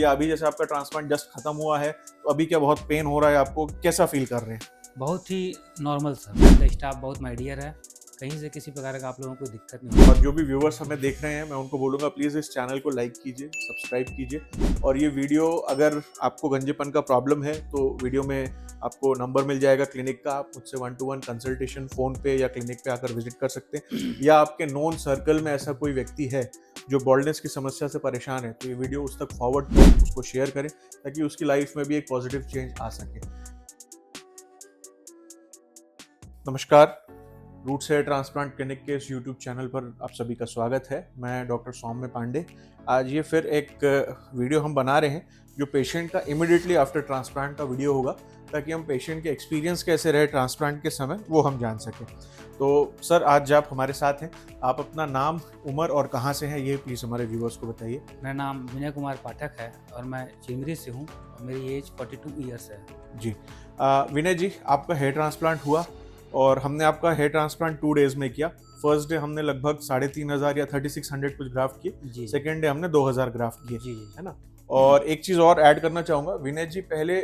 या अभी जैसे आपका ट्रांसप्लांट जस्ट खत्म हुआ है तो अभी क्या बहुत पेन हो रहा है, आपको कैसा फील कर रहे हैं? बहुत ही नॉर्मल सर, आपका स्टाफ बहुत माय डियर है, कहीं से किसी प्रकार का आप लोगों को दिक्कत नहीं और जो भी व्यूअर्स हमें देख रहे हैं मैं उनको बोलूंगा प्लीज़ इस चैनल को लाइक कीजिए, सब्सक्राइब कीजिए। और ये वीडियो अगर आपको गंजेपन का प्रॉब्लम है तो वीडियो में आपको नंबर मिल जाएगा क्लिनिक का, आप मुझसे 1-to-1 कंसल्टेशन फ़ोन पे या क्लिनिक पे आकर विजिट कर सकते हैं। या आपके नोन सर्कल में ऐसा कोई व्यक्ति है जो बॉल्डनेस की समस्या से परेशान है तो ये वीडियो उस तक फॉरवर्ड करें, उसको शेयर करें ताकि उसकी लाइफ में भी एक पॉजिटिव चेंज आ सके। नमस्कार, रूट्स हेयर ट्रांसप्लांट क्लिनिक के इस यूट्यूब चैनल पर आप सभी का स्वागत है। मैं डॉक्टर सौम्य पांडे। आज ये फिर एक वीडियो हम बना रहे हैं जो पेशेंट का इमिडिएटली आफ्टर ट्रांसप्लांट का वीडियो होगा, ताकि हम पेशेंट के एक्सपीरियंस कैसे रहे ट्रांसप्लांट के समय वो हम जान सकें। तो सर, आज आप हमारे साथ हैं, आप अपना नाम, उम्र और कहाँ से हैं ये प्लीज़ हमारे व्यूअर्स को बताइए। मेरा नाम विनय कुमार पाठक है और मैं चिमरी से हूँ और मेरी एज 42 ईयर्स है। जी, विनय जी, आपका हेयर ट्रांसप्लांट हुआ और हमने आपका हेयर ट्रांसप्लांट 2 डेज में किया। फर्स्ट डे हमने लगभग 3,500 या 3600 कुछ ग्राफ्ट किए। जी सेकेंड डे हमने 2000 ग्राफ्ट किए, जी जी है ना। और एक चीज़ और ऐड करना चाहूँगा, विनय जी पहले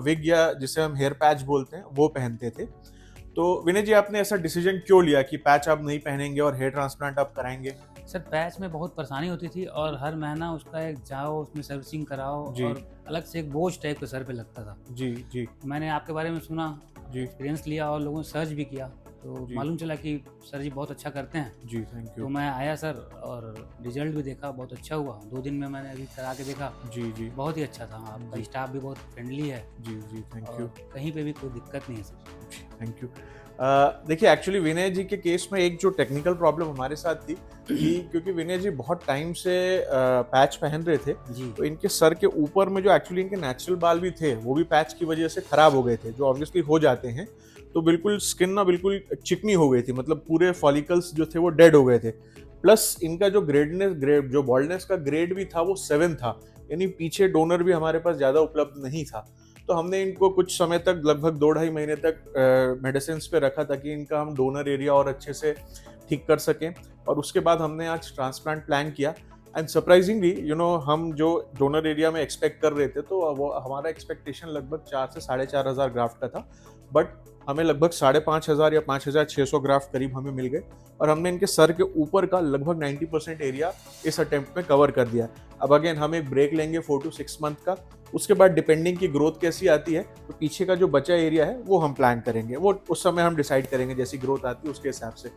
विग या जिसे हम हेयर पैच बोलते हैं वो पहनते थे। तो विनय जी, आपने ऐसा डिसीजन क्यों लिया कि पैच आप नहीं पहनेंगे और हेयर ट्रांसप्लांट आप कराएंगे? सर, पैच में बहुत परेशानी होती थी और हर महीना उसका एक जाओ, उसमें सर्विसिंग कराओ जी और अलग से एक बोझ टाइप का सर पे लगता था। जी जी मैंने आपके बारे में सुना, जी एक्सपीरियंस लिया और लोगों ने सर्च भी किया, तो जी मालूम चला कि सर जी बहुत अच्छा करते हैं। जी, थैंक तो यू। मैं आया सर और रिजल्ट भी देखा, बहुत अच्छा हुआ। 2 दिन में मैंने अभी करा के देखा, जी जी बहुत ही अच्छा था। आपका जी स्टाफ भी बहुत फ्रेंडली है जी जी, थैंक और यू। कहीं पे भी कोई दिक्कत नहीं है सर। Thank you. देखिए, एक्चुअली विनय जी के केस में एक जो टेक्निकल प्रॉब्लम हमारे साथ थी कि क्योंकि विनय जी बहुत टाइम से पैच पहन रहे थे, जी तो इनके सर के ऊपर में जो एक्चुअली इनके नेचुरल बाल भी थे वो भी पैच की वजह से खराब हो गए थे, जो ऑब्वियसली हो जाते हैं। तो बिल्कुल स्किन ना बिल्कुल चिकनी हो गई थी, मतलब पूरे फॉलिकल्स जो थे वो डेड हो गए थे। प्लस इनका जो ग्रेड जो बॉल्डनेस का ग्रेड भी था वो 7 था, यानी पीछे डोनर भी हमारे पास ज़्यादा उपलब्ध नहीं था। तो हमने इनको कुछ समय तक, लगभग 2-2.5 महीने तक मेडिसिन पे रखा ताकि इनका हम डोनर एरिया और अच्छे से ठीक कर सकें। और उसके बाद हमने आज ट्रांसप्लांट प्लान किया। एंड सरप्राइजिंगली हम जो डोनर एरिया में एक्सपेक्ट कर रहे थे तो वो हमारा एक्सपेक्टेशन लगभग 4 से 4,500 ग्राफ्ट का था, बट हमें लगभग 5,500 या 5,600 ग्राफ्ट करीब हमें मिल गए। और हमने इनके सर के ऊपर का लगभग 90% एरिया इस अटेम्प्ट में कवर कर दिया। अब अगेन हम एक ब्रेक लेंगे 4 to 6 मंथ का। उसके बाद डिपेंडिंग की ग्रोथ कैसी आती है तो पीछे का जो बचा एरिया है वो हम प्लान करेंगे, वो उस समय हम डिसाइड करेंगे जैसी ग्रोथ आती है उसके हिसाब से।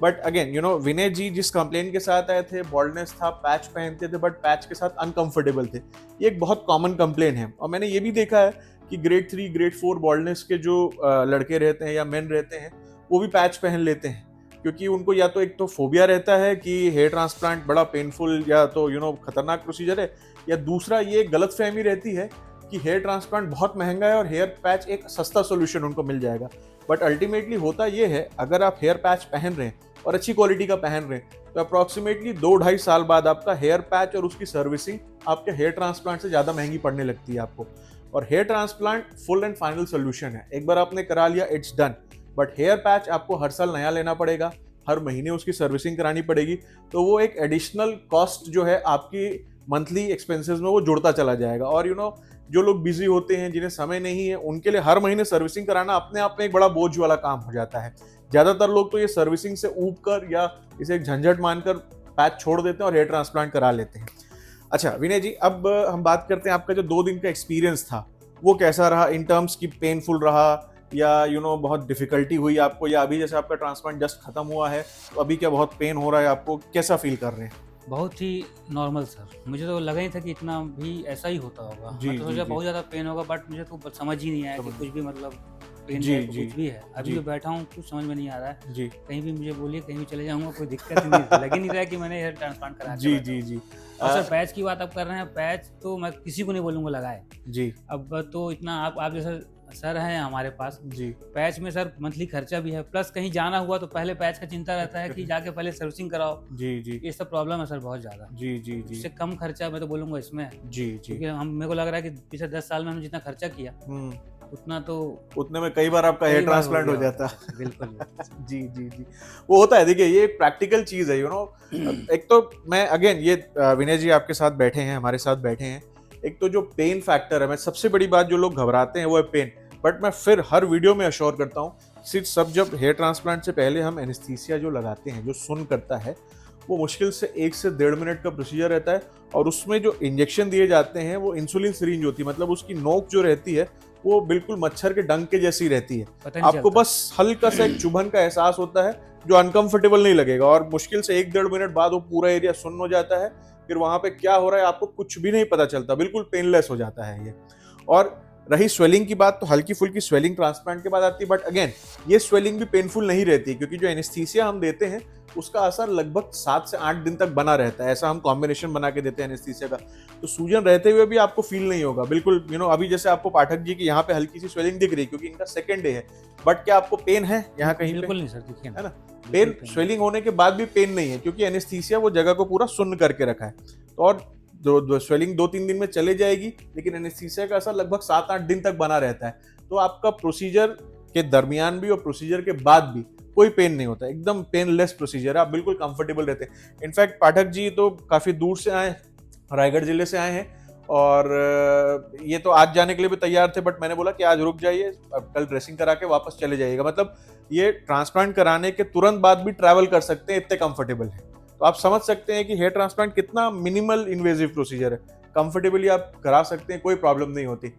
बट अगेन विनय जी जिस कंप्लेन के साथ आए थे, बॉल्डनेस था, पैच पहनते थे बट पैच के साथ अनकंफर्टेबल थे। ये एक बहुत कॉमन कंप्लेन है और मैंने ये भी देखा है कि ग्रेड 3 ग्रेड 4 बॉल्डनेस के जो लड़के रहते हैं या मेन रहते हैं वो भी पैच पहन लेते हैं, क्योंकि उनको या तो एक तो फोबिया रहता है कि हेयर ट्रांसप्लांट बड़ा पेनफुल या तो खतरनाक प्रोसीजर है, या दूसरा ये गलतफहमी रहती है कि हेयर ट्रांसप्लांट बहुत महंगा है और हेयर पैच एक सस्ता सोल्यूशन उनको मिल जाएगा। बट अल्टीमेटली होता ये है, अगर आप हेयर पैच पहन रहे हैं और अच्छी क्वालिटी का पहन रहे हैं तो अप्रॉक्सीमेटली 2-2.5 साल बाद आपका हेयर पैच और उसकी सर्विसिंग आपके हेयर ट्रांसप्लांट से ज़्यादा महंगी पड़ने लगती है आपको। और hair transplant full and final solution है, एक बार आपने करा लिया it's done. But hair patch आपको हर साल नया लेना पड़ेगा, हर महीने उसकी सर्विसिंग करानी पड़ेगी, तो वो एक एडिशनल कॉस्ट जो है आपकी मंथली एक्सपेंसेस में वो जुड़ता चला जाएगा। और जो लोग बिजी होते हैं, जिन्हें समय नहीं है, उनके लिए हर महीने सर्विसिंग कराना अपने आप में एक बड़ा बोझ वाला काम हो जाता है। ज़्यादातर लोग तो ये सर्विसिंग से ऊब कर या इसे एक झंझट मानकर पैच छोड़ देते हैं और हेयर ट्रांसप्लांट करा लेते हैं। अच्छा विनय जी, अब हम बात करते हैं आपका जो 2 दिन का एक्सपीरियंस था वो कैसा रहा, इन टर्म्स की पेनफुल रहा या बहुत डिफिकल्टी हुई आपको, या अभी जैसे आपका ट्रांसप्लांट जस्ट खत्म हुआ है तो अभी क्या बहुत पेन हो रहा है, आपको कैसा फील कर रहे हैं? बहुत ही नॉर्मल सर, मुझे तो लगा ही था कि इतना भी ऐसा ही होता होगा। जी मैं तो जी सोचा जी बहुत ज़्यादा पेन होगा, बट मुझे तो समझ ही नहीं आया कि समझ कुछ भी मतलब पेन जी टाइप जी कुछ भी है। अभी जी जो बैठा हूँ कुछ समझ में नहीं आ रहा है। जी कहीं भी मुझे बोलिए, कहीं भी चले जाऊँगा, कोई दिक्कत ही नहीं लग ही नहीं रहा है कि मैंने हेयर ट्रांसप्लांट करा के जी बैठा जी हूँ। जी और सर, पैच की बात आप कर रहे हैं, पैच तो मैं किसी को नहीं बोलूँगा लगाए। जी अब तो इतना आप जैसे सर हैं हमारे पास, जी पैच में सर मंथली खर्चा भी है, प्लस कहीं जाना हुआ तो पहले पैच का चिंता रहता है कि जाके पहले सर्विसिंग कराओ। जी जी ये सब प्रॉब्लम है सर बहुत ज़्यादा। जी जी जी इससे कम खर्चा मैं तो बोलूँगा इसमें है, जी जी क्योंकि मेरे को लग रहा है कि पिछले 10 साल में हमने जितना खर्चा किया उतना तो उतने में कई बार आपका हेयर कई बार ट्रांसप्लांट हो गया जाता। होगा सर। बिल्कुल बिल्कुल। जी जी जी, वो होता है। देखिए, ये एक प्रैक्टिकल चीज है। एक तो मैं अगेन ये विनय जी आपके साथ बैठे हैं, हमारे साथ बैठे हैं। एक तो जो पेन फैक्टर है, मैं सबसे बड़ी बात जो लोग घबराते हैं वो है पेन, बट मैं फिर हर वीडियो में अश्योर करता हूँ, सिर्फ सब जब हेयर ट्रांसप्लांट से पहले हम एनेस्थीसिया जो लगाते हैं, जो सुन करता है, वो मुश्किल से 1 से 1.5 मिनट का प्रोसीजर रहता है। और उसमें जो इंजेक्शन दिए जाते हैं वो इंसुलिन सिरिंज होती है, मतलब उसकी नोक जो रहती है वो बिल्कुल मच्छर के डंक के जैसी रहती है। पता नहीं आपको चलता। बस हल्का सा एक चुभन का एहसास होता है जो अनकंफर्टेबल नहीं लगेगा, और मुश्किल से 1-1.5 मिनट बाद वो पूरा एरिया सुन्न हो जाता है। फिर वहां पे क्या हो रहा है आपको कुछ भी नहीं पता चलता, बिल्कुल पेनलेस हो जाता है ये। और रही स्वेलिंग की बात, तो हल्की फुल्की स्वेलिंग ट्रांसप्लांट के बाद आती है, बट अगेन ये स्वेलिंग भी पेनफुल नहीं रहती, क्योंकि जो एनेस्थीसिया हम देते हैं उसका असर लगभग 7 से 8 दिन तक बना रहता है। ऐसा हम कॉम्बिनेशन बना के देते हैं एनेस्थीसिया का, तो सूजन रहते हुए भी आपको फील नहीं होगा बिल्कुल। अभी जैसे आपको पाठक जी की यहाँ पे हल्की सी स्वेलिंग दिख रही है क्योंकि इनका सेकंड डे है, बट क्या आपको पेन है यहाँ कहीं पे? बिल्कुल नहीं सर, देखिए है ना, बिल्कुल पेन स्वेलिंग होने के बाद भी पेन नहीं है, क्योंकि एनेस्थीसिया वो जगह को पूरा सुन्न करके रखा है। तो और जो स्वेलिंग 2-3 दिन में चले जाएगी, लेकिन एनेस्थीसिया का असर लगभग 7-8 दिन तक बना रहता है। तो आपका प्रोसीजर के दरमियान भी और प्रोसीजर के बाद भी कोई पेन नहीं होता, एकदम पेनलेस प्रोसीजर है, आप बिल्कुल कंफर्टेबल रहते हैं। इनफैक्ट पाठक जी तो काफी दूर से आए, रायगढ़ जिले से आए हैं, और ये तो आज जाने के लिए भी तैयार थे, बट मैंने बोला कि आज रुक जाइए, अब कल ड्रेसिंग करा के वापस चले जाइएगा। मतलब ये ट्रांसप्लांट कराने के तुरंत बाद भी ट्रैवल कर सकते हैं, इतने कंफर्टेबल है। तो आप समझ सकते हैं कि हेयर ट्रांसप्लांट कितना मिनिमल इन्वेजिव प्रोसीजर है, कंफर्टेबली आप करा सकते हैं, कोई प्रॉब्लम नहीं होती।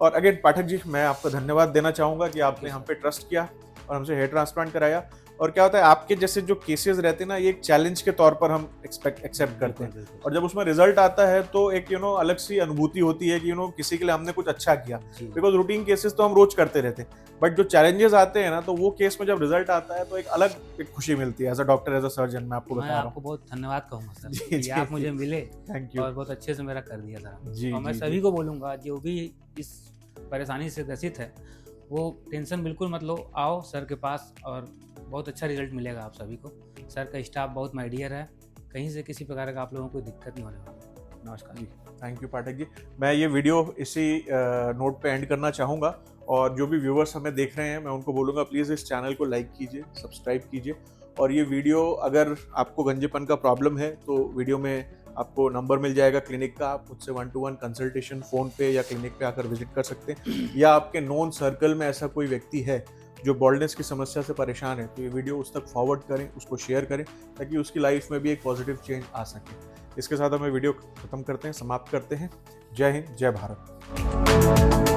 और अगेन पाठक जी, मैं आपका धन्यवाद देना चाहूंगा कि आपने हम पे ट्रस्ट किया और हमसे हेयर ट्रांसप्लांट कराया। और क्या होता है, आपके जैसे जो केसेस रहते हैं ना, ये एक चैलेंज के तौर पर हम एक्सेप्ट करते हैं, और जब उसमें रिजल्ट आता है तो एक अलग सी अनुभूति होती है कि किसी के लिए हमने कुछ अच्छा किया। बिकॉज रूटीन केसेस तो हम रोज करते रहते हैं, बट जो चैलेंजेस आते हैं ना, तो वो केस में जब रिजल्ट आता है तो एक अलग एक खुशी मिलती है। As a doctor, as a surgeon, मैं आपको बता रहा हूँ। आपको बहुत धन्यवाद कहूँगा सर जी, कि आप मुझे मिले, थैंक यू। और बहुत अच्छे से मेरा कर दिया सर। जी, और मैं जी, सभी जी। को बोलूँगा जो भी इस परेशानी से ग्रसित है, वो टेंशन बिल्कुल मत लो, आओ सर के पास और बहुत अच्छा रिजल्ट मिलेगा आप सभी को। सर का स्टाफ बहुत माय डियर है, कहीं से किसी प्रकार का आप लोगों को दिक्कत नहीं होने वाली। नमस्कार जी, थैंक यू पाठक जी। मैं ये वीडियो इसी नोट पे एंड करना चाहूँगा, और जो भी व्यूअर्स हमें देख रहे हैं, मैं उनको बोलूँगा प्लीज़ इस चैनल को लाइक कीजिए, सब्सक्राइब कीजिए। और ये वीडियो, अगर आपको गंजेपन का प्रॉब्लम है तो वीडियो में आपको नंबर मिल जाएगा क्लिनिक का, आप मुझसे 1-to-1 कंसल्टेशन फ़ोन पे या क्लिनिक पे आकर विजिट कर सकते हैं। या आपके नोन सर्कल में ऐसा कोई व्यक्ति है जो बॉल्डनेस की समस्या से परेशान है, तो ये वीडियो उस तक फॉरवर्ड करें, उसको शेयर करें, ताकि उसकी लाइफ में भी एक पॉजिटिव चेंज आ सके। इसके साथ हमें वीडियो खत्म करते हैं, समाप्त करते हैं। जय हिंद, जय भारत।